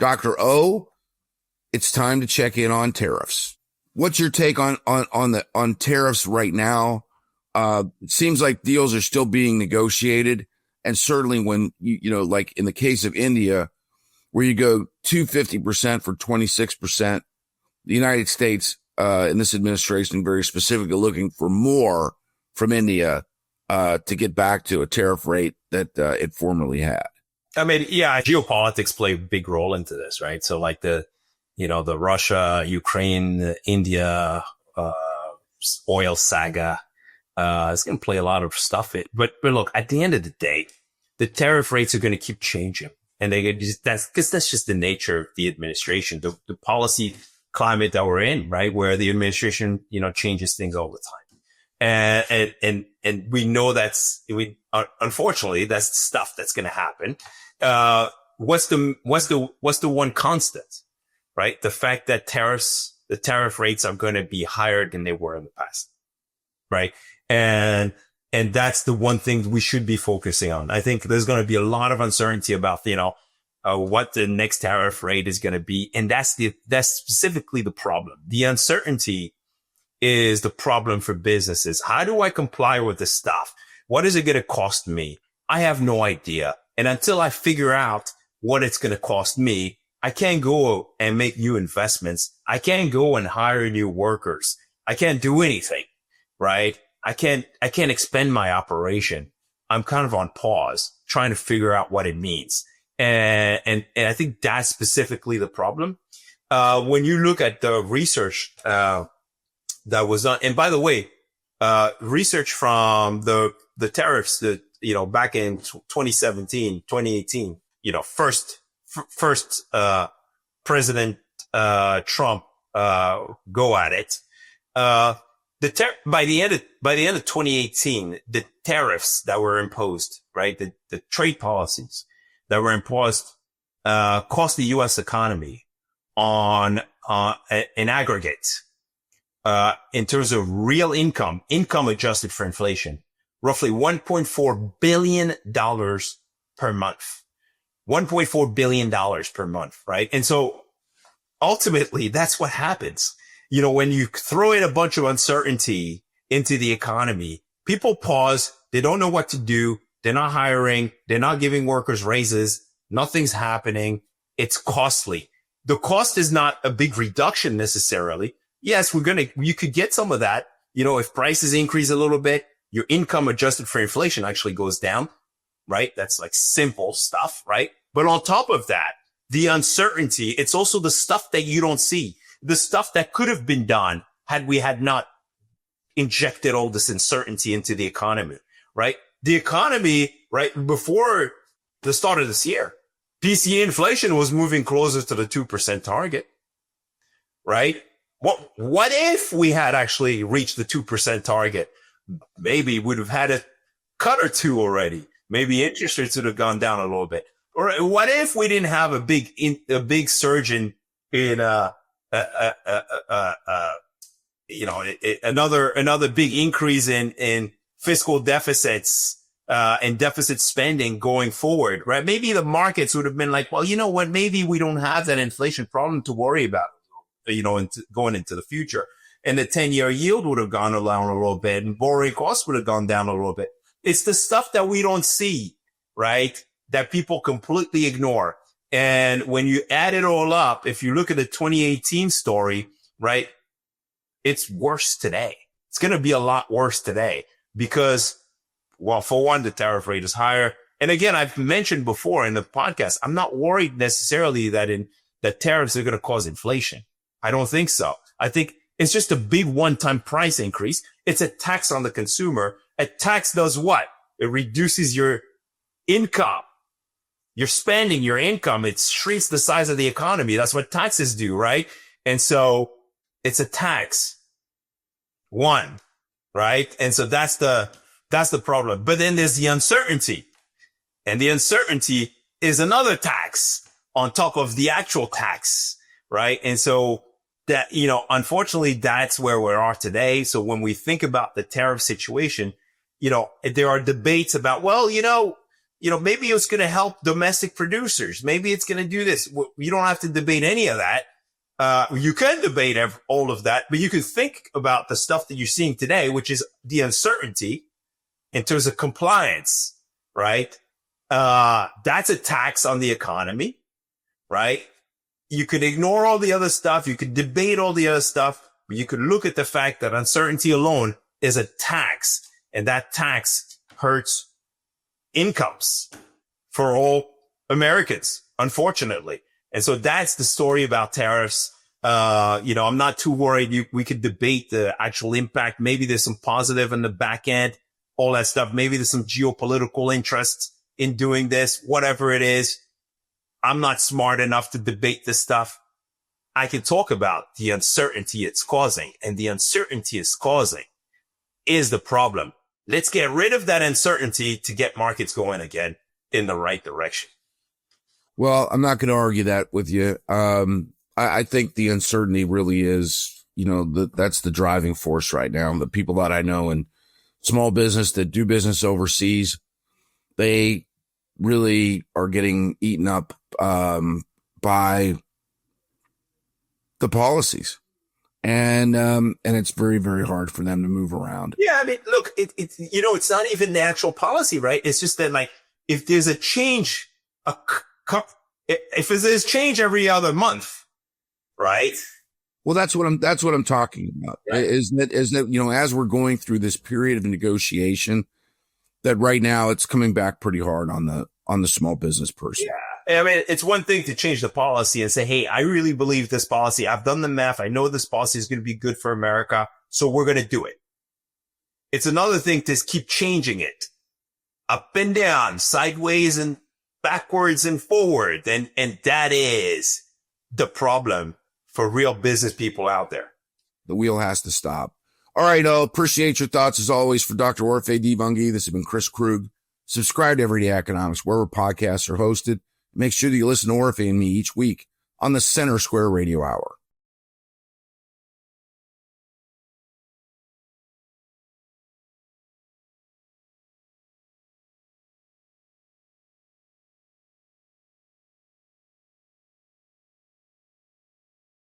Dr. O, it's time to check in on tariffs. What's your take on tariffs right now? It seems like deals are still being negotiated. And certainly when like in the case of India, where you go 250% for 26%, the United States, in this administration, very specifically looking for more from India, to get back to a tariff rate that, it formerly had. I mean, yeah, geopolitics play a big role into this, right? So like the Russia, Ukraine, India, oil saga, it's going to play a lot of stuff. But look, at the end of the day, the tariff rates are going to keep changing. And that's just the nature of the administration, the policy climate that we're in, right? Where the administration, changes things all the time. And we know unfortunately, that's stuff that's going to happen. What's the one constant, right? The fact that the tariff rates are going to be higher than they were in the past, right? And that's the one thing we should be focusing on. I think there's going to be a lot of uncertainty about, what the next tariff rate is going to be. And that's specifically the problem. The uncertainty is the problem for businesses. How do I comply with this stuff? What is it going to cost me? I have no idea. And until I figure out what it's going to cost me, I can't go and make new investments. I can't go and hire new workers. I can't do anything, right? I can't expand my operation. I'm kind of on pause trying to figure out what it means. And I think that's specifically the problem. When you look at the research, that was done, and by the way, research from the tariffs that, back in 2017, 2018, first President, Trump, go at it. By the end of 2018, the tariffs that were imposed, right? The trade policies that were imposed, cost the U.S. economy in aggregate, in terms of real income adjusted for inflation, roughly $1.4 billion per month. $1.4 billion per month, right? And so ultimately, that's what happens. When you throw in a bunch of uncertainty into the economy, people pause. They don't know what to do. They're not hiring. They're not giving workers raises. Nothing's happening. It's costly. The cost is not a big reduction necessarily. Yes, you could get some of that. If prices increase a little bit, your income adjusted for inflation actually goes down, right? That's like simple stuff, right? But on top of that, the uncertainty, it's also the stuff that you don't see, the stuff that could have been done had we had not injected all this uncertainty into the economy, right? The economy, right, before the start of this year, PCE inflation was moving closer to the 2% target, right? What if we had actually reached the 2% target? Maybe we'd have had a cut or two already. Maybe interest rates would have gone down a little bit. Or what if we didn't have a big surge in another big increase in fiscal deficits, and deficit spending going forward, right? Maybe the markets would have been like, well, you know what? Maybe we don't have that inflation problem to worry about, going into the future. And the 10-year yield would have gone down a little bit, and borrowing costs would have gone down a little bit. It's the stuff that we don't see, right? That people completely ignore. And when you add it all up, if you look at the 2018 story, right, it's worse today. It's going to be a lot worse today because, well, for one, the tariff rate is higher. And again, I've mentioned before in the podcast, I'm not worried necessarily that tariffs are going to cause inflation. I don't think so. I think it's just a big one-time price increase. It's a tax on the consumer. A tax does what? It reduces your income. You're spending your income. It shrinks the size of the economy. That's what taxes do, right? And so it's a tax. One, right? And so that's the problem. But then there's the uncertainty. And the uncertainty is another tax on top of the actual tax, right? And so that, unfortunately, that's where we are today. So when we think about the tariff situation, there are debates about, well, maybe it's going to help domestic producers. Maybe it's going to do this. You don't have to debate any of that. You can debate all of that, but you can think about the stuff that you're seeing today, which is the uncertainty in terms of compliance, right? That's a tax on the economy, right? You could ignore all the other stuff. You could debate all the other stuff, but you could look at the fact that uncertainty alone is a tax, and that tax hurts incomes for all Americans, unfortunately. And so that's the story about tariffs. I'm not too worried. We could debate the actual impact. Maybe there's some positive on the back end, all that stuff. Maybe there's some geopolitical interests in doing this, whatever it is. I'm not smart enough to debate this stuff. I can talk about the uncertainty it's causing, and the uncertainty it's causing is the problem. Let's get rid of that uncertainty to get markets going again in the right direction. Well, I'm not going to argue that with you. I think the uncertainty really is, that's the driving force right now. The people that I know in small business that do business overseas, they really are getting eaten up by the policies. And it's very, very hard for them to move around. Yeah. I mean, look, it's not even natural policy, right? It's just that, like, if there's a change, if there's change every other month, right? Well, that's what I'm talking about. Right. Isn't it, as we're going through this period of negotiation, that right now it's coming back pretty hard on the small business person. Yeah. I mean, it's one thing to change the policy and say, hey, I really believe this policy. I've done the math. I know this policy is going to be good for America, so we're going to do it. It's another thing to keep changing it up and down, sideways and backwards and forward. And that is the problem for real business people out there. The wheel has to stop. All right. Appreciate your thoughts as always. For Dr. Orphe Divounguy, this has been Chris Krug. Subscribe to Everyday Economics, wherever podcasts are hosted. Make sure that you listen to Orphe and me each week on the Center Square Radio Hour.